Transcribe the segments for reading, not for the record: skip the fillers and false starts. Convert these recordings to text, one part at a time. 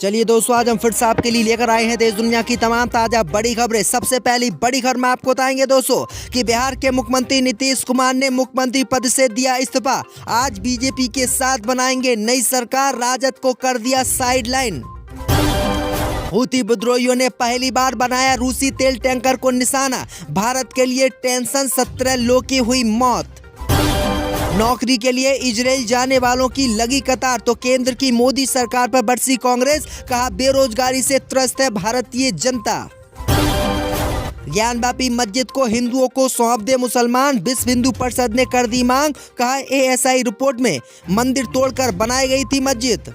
चलिए दोस्तों, आज हम फिर से आपके लिए लेकर आए हैं देश दुनिया की तमाम ताजा बड़ी खबरें। सबसे पहली बड़ी खबर में आपको बताएंगे दोस्तों कि बिहार के मुख्यमंत्री नीतीश कुमार ने मुख्यमंत्री पद से दिया इस्तीफा। आज बीजेपी के साथ बनाएंगे नई सरकार, राजद को कर दिया साइडलाइन। हूती विद्रोहियों ने पहली बार बनाया रूसी तेल टैंकर को निशाना, भारत के लिए टेंशन, 17 लोगों की हुई मौत। नौकरी के लिए इजराइल जाने वालों की लगी कतार, तो केंद्र की मोदी सरकार पर बरसी कांग्रेस, कहा बेरोजगारी से त्रस्त है भारतीय जनता। ज्ञानवापी मस्जिद को हिंदुओं को सौंप दे मुसलमान, विश्व हिंदू परिषद ने कर दी मांग, कहा एएसआई रिपोर्ट में मंदिर तोड़कर बनाई गई थी मस्जिद।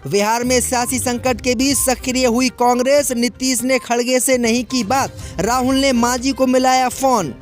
बिहार में सियासी संकट के बीच सक्रिय हुई कांग्रेस, नीतीश ने खड़गे से नहीं की बात, राहुल ने मांझी को मिलाया फोन।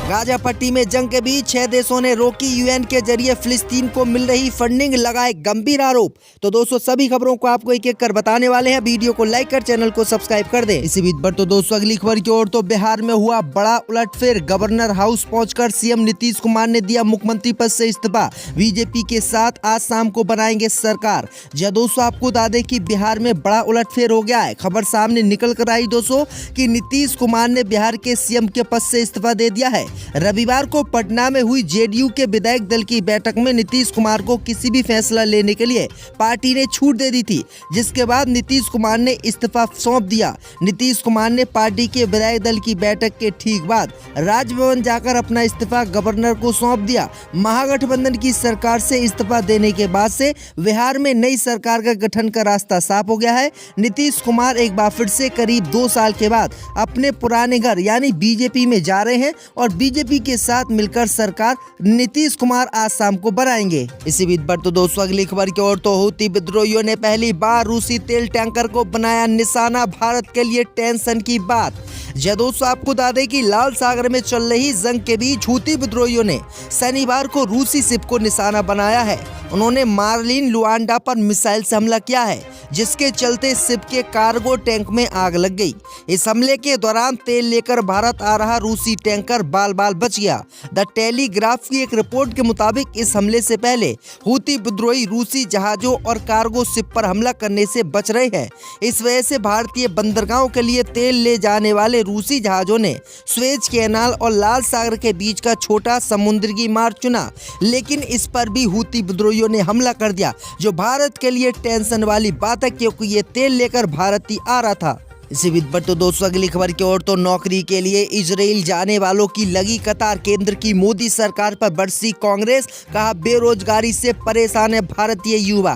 गाजा पट्टी में जंग के बीच 6 देशों ने रोकी यूएन के जरिए फिलिस्तीन को मिल रही फंडिंग, लगाए गंभीर आरोप। तो दोस्तों, सभी खबरों को आपको एक एक कर बताने वाले हैं। वीडियो को लाइक कर चैनल को सब्सक्राइब कर दें। इसी बीच पर तो दोस्तों अगली खबर की ओर, तो बिहार में हुआ बड़ा उलटफेर, गवर्नर हाउस पहुंचकर सीएम नीतीश कुमार ने दिया मुख्यमंत्री पद से इस्तीफा। बीजेपी के साथ आज शाम को बनाएंगे सरकार। जी दोस्तों, आपको बता दें कि बिहार में बड़ा उलटफेर हो गया है। खबर सामने निकल कर आई दोस्तों कि नीतीश कुमार ने बिहार के सीएम के पद से इस्तीफा दे दिया है। रविवार को पटना में हुई जेडीयू के विधायक दल की बैठक में नीतीश कुमार को किसी भी फैसला लेने के लिए पार्टी ने छूट दे दी थी, जिसके बाद नीतीश कुमार ने इस्तीफा सौंप दिया। नीतीश कुमार ने पार्टी के विधायक दल की बैठक के ठीक बाद राजभवन जाकर अपना इस्तीफा गवर्नर को सौंप दिया। महागठबंधन की सरकार से इस्तीफा देने के बाद से बिहार में नई सरकार का गठन का रास्ता साफ हो गया है। नीतीश कुमार एक बार फिर से करीब 2 साल के बाद अपने पुराने घर यानी बीजेपी में जा रहे हैं और बीजेपी के साथ मिलकर सरकार नीतीश कुमार आज शाम को बनाएंगे। इसी बीच पर तो दोस्तों अगली खबर की ओर, तो हूती विद्रोहियों ने पहली बार रूसी तेल टैंकर को बनाया निशाना, भारत के लिए टेंशन की बात। दोस्तों, आपको बता दें कि लाल सागर में चल रही जंग के बीच हूती विद्रोहियों ने शनिवार को रूसी शिप को निशाना बनाया है। उन्होंने मार्लिन लुआंडा पर मिसाइल से हमला किया है, जिसके चलते शिप के कार्गो टैंक में आग लग गई। इस हमले के दौरान तेल लेकर भारत आ रहा रूसी टैंकर बाल बाल बच गया। द टेलीग्राफ की एक रिपोर्ट के मुताबिक इस हमले से पहले हूती विद्रोही रूसी जहाजों और कार्गो शिप पर हमला करने से बच रहे हैं। इस वजह से भारतीय बंदरगाहों के लिए तेल ले जाने वाले रूसी जहाजों ने स्वेज कैनाल और लाल सागर के बीच का छोटा समुद्री मार्ग चुना, लेकिन इस पर भी हूती विद्रोहियों ने हमला कर दिया, जो भारत के लिए टेंशन वाली बात है, क्योंकि ये तेल लेकर भारत ही आ रहा था। इसी बीच पर तो दोस्तों अगली खबर की ओर, तो नौकरी के लिए इजराइल जाने वालों की लगी कतार, केंद्र की मोदी सरकार पर बरसी कांग्रेस, कहा बेरोजगारी से परेशान है भारतीय युवा।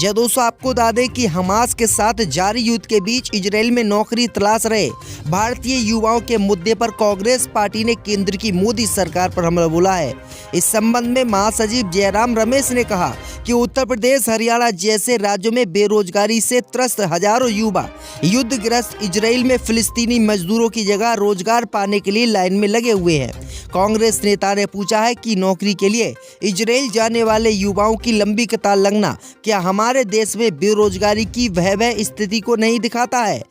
दोस्तों, आपको बता दें कि हमास के साथ जारी युद्ध के बीच इजराइल में नौकरी तलाश रहे भारतीय युवाओं के मुद्दे पर कांग्रेस पार्टी ने केंद्र की मोदी सरकार पर हमला बोला है। इस संबंध में महासचिव जयराम रमेश ने कहा कि उत्तर प्रदेश, हरियाणा जैसे राज्यों में बेरोजगारी से त्रस्त हजारों युवा युद्धग्रस्त इजराइल में फिलिस्तीनी मजदूरों की जगह रोजगार पाने के लिए लाइन में लगे हुए हैं। कांग्रेस नेता ने पूछा है कि नौकरी के लिए इजराइल जाने वाले युवाओं की लंबी कतार लगना क्या हमारे देश में बेरोजगारी की भयावह स्थिति को नहीं दिखाता है?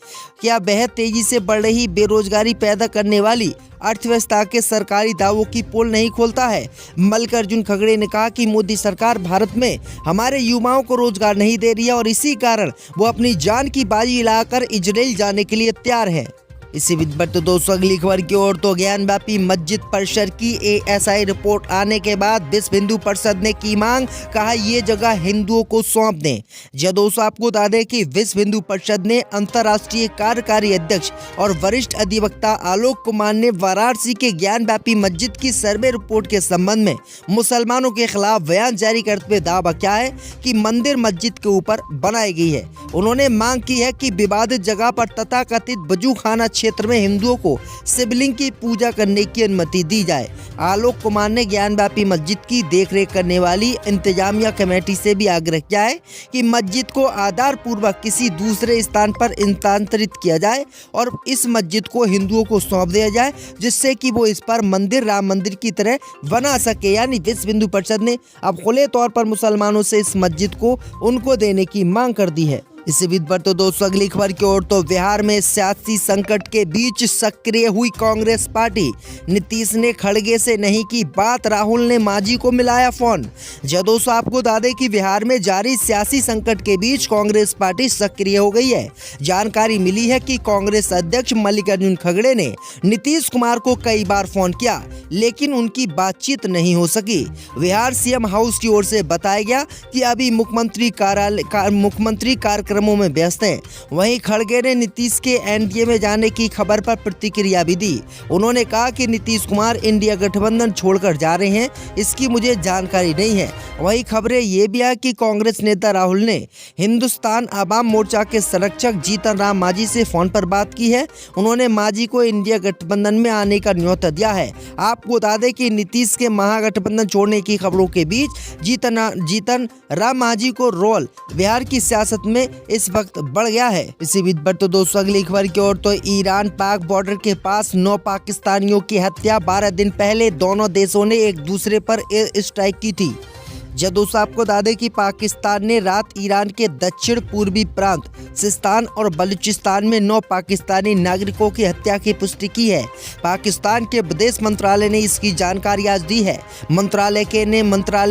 क्या बेहद तेजी से बढ़ रही बेरोजगारी पैदा करने वाली अर्थव्यवस्था के सरकारी दावों की पोल नहीं खोलता है? मल्लिकार्जुन खड़गे ने कहा कि मोदी सरकार भारत में हमारे युवाओं को रोजगार नहीं दे रही है और इसी कारण वो अपनी जान की बाजी लगाकर इजराइल जाने के लिए तैयार है। इसी बीच पर तो दोस्तों अगली खबर की ओर, तो ज्ञानवापी मस्जिद परिसर की एएसआई रिपोर्ट आने के बाद विश्व हिंदू परिषद ने की मांग, कहा ये जगह हिंदुओं को सौंप दें। दोस्तों, आपको बता दें कि विश्व हिंदू परिषद ने अंतर्राष्ट्रीय कार्यकारी अध्यक्ष और वरिष्ठ अधिवक्ता आलोक कुमार ने वाराणसी के ज्ञानवापी मस्जिद की सर्वे रिपोर्ट के संबंध में मुसलमानों के खिलाफ बयान जारी करते हुए दावा किया है कि मंदिर मस्जिद के ऊपर बनाई गई है। उन्होंने मांग की है कि विवादित जगह पर तथाकथित वजूखाना क्षेत्र में हिंदुओं को शिवलिंग की पूजा करने की अनुमति दी जाए। आलोक कुमार ने ज्ञानवापी मस्जिद की देखरेख करने वाली इंतजामिया कमेटी से भी आग्रह किया है कि मस्जिद को आधार पूर्वक किसी दूसरे स्थान पर स्थानांतरित किया जाए और इस मस्जिद को हिंदुओं को सौंप दिया जाए, जिससे कि वो इस पर मंदिर राम मंदिर की तरह बना सके। यानी विश्व हिंदू परिषद ने अब खुले तौर पर मुसलमानों से इस मस्जिद को उनको देने की मांग कर दी है। इसी बीच पर तो दोस्तों अगली खबर की ओर तो बिहार में सियासी संकट के बीच सक्रिय हुई कांग्रेस पार्टी। नीतीश ने खड़गे से नहीं की बात, राहुल ने मांझी को मिलाया फोन। जब दोस्तों आपको बता दें कि बिहार में जारी सियासी संकट के बीच कांग्रेस पार्टी सक्रिय हो गई है। जानकारी मिली है कि कांग्रेस अध्यक्ष मल्लिकार्जुन खड़गे ने नीतीश कुमार को कई बार फोन किया, लेकिन उनकी बातचीत नहीं हो सकी। बिहार सीएम हाउस की ओर से बताया गया कि अभी मुख्यमंत्री कार्यक्रमों में व्यस्त हैं। वहीं खड़गे ने नीतीश के एनडीए में जाने की खबर पर प्रतिक्रिया भी दी। उन्होंने कहा कि नीतीश कुमार इंडिया गठबंधन छोड़कर जा रहे हैं, इसकी मुझे जानकारी नहीं है। वहीं खबरें ये भी है कि कांग्रेस नेता राहुल ने हिंदुस्तान अवाम मोर्चा के संरक्षक जीतन राम मांझी से फोन पर बात की है। उन्होंने मांझी को इंडिया गठबंधन में आने का न्योता दिया है। आपको बता दें कि नीतीश के महागठबंधन छोड़ने की खबरों के बीच जीतन राम मांझी को रोल बिहार की सियासत में इस वक्त बढ़ गया है। इसी बीच पर तो दोस्तों अगली खबर की ओर तो ईरान पाक बॉर्डर के पास 9 पाकिस्तानियों की हत्या। 12 दिन पहले दोनों देशों ने एक दूसरे पर एयर स्ट्राइक की थी। जब दोस्तों आपको बता दें कि पाकिस्तान ने रात ईरान के दक्षिण पूर्वी प्रांत सिस्तान और बलूचिस्तान में 9 पाकिस्तानी नागरिकों की हत्या की पुष्टि की है। पाकिस्तान के विदेश मंत्रालय ने इसकी जानकारी आज दी है। मंत्रालय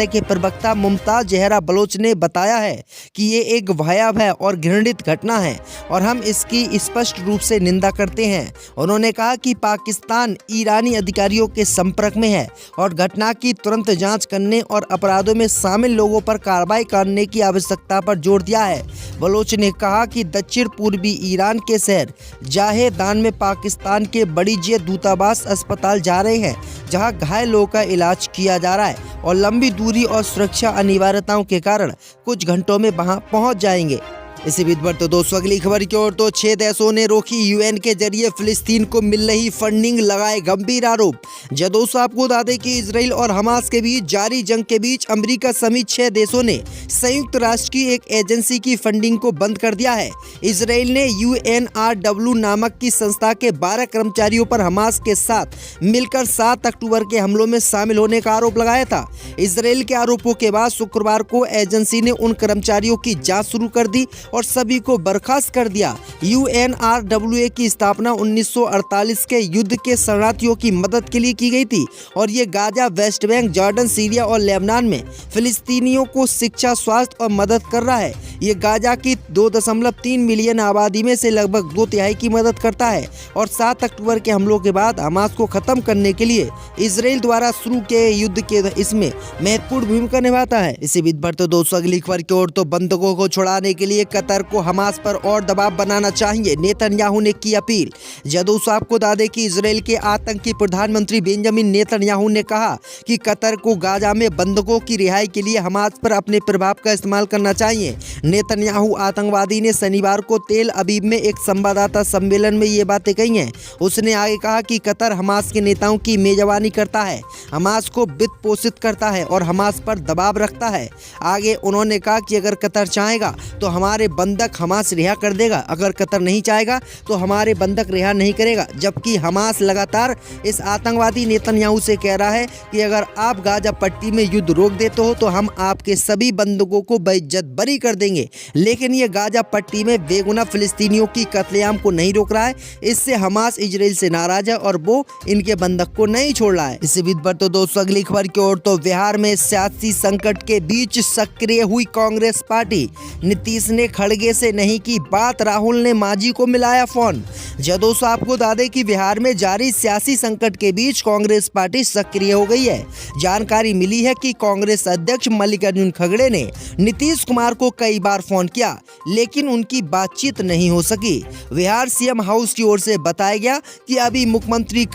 के प्रवक्ता मुमताज जहरा बलोच ने बताया है कि ये एक भयावह और घृणित घटना है और हम इसकी स्पष्ट रूप से निंदा करते हैं। उन्होंने कहा कि पाकिस्तान ईरानी अधिकारियों के संपर्क में है और घटना की तुरंत जाँच करने और अपराधों में शामिल लोगों पर कार्रवाई करने की आवश्यकता पर जोर दिया है। बलोच ने कहा कि दक्षिण पूर्वी ईरान के शहर जाहेदान में पाकिस्तान के बड़ी जे दूतावास अस्पताल जा रहे हैं, जहां घायल लोगों का इलाज किया जा रहा है और लंबी दूरी और सुरक्षा अनिवार्यताओं के कारण कुछ घंटों में वहां पहुंच जाएंगे। इसी बीच पर तो दोस्तों अगली खबर की ओर तो 6 देशों ने रोकी यूएन के जरिए फिलिस्तीन को मिल रही फंडिंग, लगाए गंभीर आरोप। जब दोस्तों आपको बता दें कि इजराइल और हमास के बीच जारी जंग के बीच अमेरिका समेत 6 देशों ने संयुक्त राष्ट्र की एक एजेंसी की फंडिंग को बंद कर दिया है। इजराइल ने UNRW नामक की संस्था के 12 कर्मचारियों पर हमास के साथ मिलकर 7 अक्टूबर के हमलों में शामिल होने का आरोप लगाया था। इजराइल के आरोपों के बाद शुक्रवार को एजेंसी ने उन कर्मचारियों की जाँच शुरू कर दी और सभी को बर्खास्त कर दिया। UNRWA की स्थापना 1948 के युद्ध के शरणार्थियों की मदद के लिए की गई थी और ये Gaza, West Bank, Jordan, Syria और लेबनान में फिलिस्तीनियों को शिक्षा, स्वास्थ्य और मदद कर रहा है। ये गाजा की 2.3 मिलियन आबादी में से लगभग 2/3 की मदद करता है और 7 अक्टूबर के हमलों के बाद हमास को खत्म करने के लिए इजराइल द्वारा शुरू किए युद्ध के इसमें महत्वपूर्ण भूमिका निभाता है। इसी बीच पर तो दोस्तों अगली खबर की ओर तो बंधकों को छुड़ाने के लिए कतर को हमास पर और दबाव बनाना चाहिए, नेतन्याहू ने की अपील। जब दोस्तों आपको बता दें कि इजराइल के आतंकी प्रधानमंत्री बेंजामिन नेतन्याहू ने कहा कि कतर को गाजा में बंधकों की रिहाई के लिए हमास पर अपने प्रभाव का इस्तेमाल करना चाहिए। नेतन्याहू आतंकवादी ने शनिवार को तेल अवीव में एक संवाददाता सम्मेलन में ये बातें कही हैं। उसने आगे कहा कि कतर हमास के नेताओं की मेजबानी करता है, हमास को वित्त पोषित करता है और हमास पर दबाव रखता है। आगे उन्होंने कहा कि अगर कतर चाहेगा तो हमारे बंधक हमास रिहा कर देगा, अगर कतर नहीं चाहेगा तो हमारे बंधक रिहा नहीं करेगा। जबकि हमास लगातार इस आतंकवादी नेतन्याहू से कह रहा है कि अगर आप गाजा पट्टी में युद्ध रोक देते हो तो हम आपके सभी बंधकों को बेइज्जत बरी कर देंगे। लेकिन ये गाजा पट्टी में बेगुनाह फिलिस्तीनियों की कत्लेआम को नहीं रोक रहा है। इससे हमास इजराइल से नाराज है और वो इनके बंधक को नहीं छोड़ रहा है। इसी बीच पर तो दोस्तों अगली खबर की ओर तो बिहार में सियासी संकट के बीच सक्रिय हुई कांग्रेस पार्टी। नीतीश ने खड़गे से नहीं की बात, राहुल ने मांझी को मिलाया फोन। जब दोस्तों आपको बता दें कि बिहार में जारी सियासी संकट के बीच कांग्रेस पार्टी सक्रिय हो गई है। जानकारी मिली है कि कांग्रेस अध्यक्ष मल्लिकार्जुन खड़गे ने नीतीश कुमार को कई बार फोन किया, लेकिन उनकी बातचीत नहीं हो सकी। बिहार सीएम हाउस की ओर से बताया गया कि अभी मुख्यमंत्री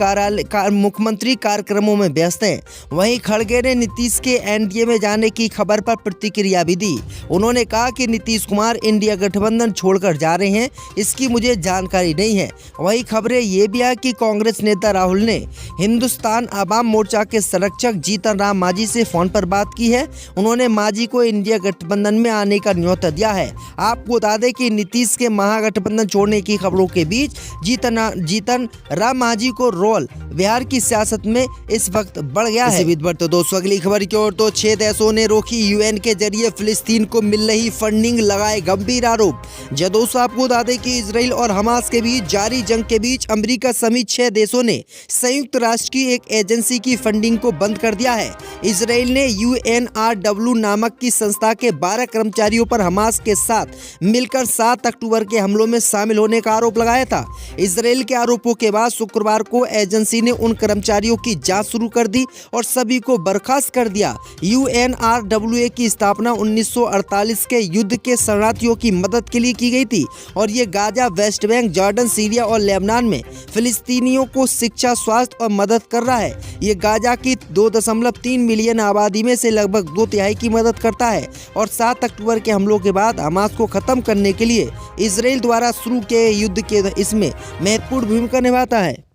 कार्यक्रमों में व्यस्त हैं। वहीं खड़गे ने नीतीश के एनडीए में जाने की खबर पर प्रतिक्रिया भी दी। उन्होंने कहा कि नीतीश कुमार इंडिया गठबंधन छोड़कर जा रहे हैं, इसकी मुझे जानकारी नहीं है। वहीं खबरें ये भी है कि कांग्रेस नेता राहुल ने हिंदुस्तान अवाम मोर्चा के संरक्षक जीतन राम मांझी से फोन पर बात की है। उन्होंने मांझी को इंडिया गठबंधन में आने का न्योता दिया है। आप आपको बता दें कि नीतीश के महागठबंधन छोड़ने की खबरों के बीच जीतन राम मांझी को रोल बिहार की सियासत में इस वक्त बढ़ गया है। तो दोस्तों अगली खबर की ओर, तो 6 देशों ने रोकी यूएन के जरिए फिलिस्तीन को मिल रही फंडिंग, लगाए गंभीर आरोप। जब दोस्तों आपको बता दें कि इजराइल और हमास के बीच जारी जंग के बीच अमेरिका समेत 6 देशों ने संयुक्त राष्ट्र की एक एजेंसी की फंडिंग को बंद कर दिया है। इजराइल ने UNRW नामक की संस्था के 12 कर्मचारियों पर हमास के साथ मिलकर 7 अक्टूबर के हमलों में शामिल होने का आरोप लगाया था। इजराइल के आरोपों के बाद शुक्रवार को एजेंसी ने उन कर्मचारियों की जांच शुरू कर दी और सभी को बर्खास्त कर दिया। UNRWA की स्थापना 1948 के युद्ध के शरणार्थियों की मदद के लिए की गई थी और ये Gaza, West Bank, Jordan, Syria और लेबनान में फिलिस्तीनियों को शिक्षा, स्वास्थ्य और मदद कर रहा है। ये गाजा की 2.3 मिलियन आबादी में से लगभग 2/3 की मदद करता है और 7 अक्टूबर के हमलों के बाद हमास को खत्म करने के लिए इजराइल द्वारा शुरू किए युद्ध के इसमें महत्वपूर्ण भूमिका निभाता है।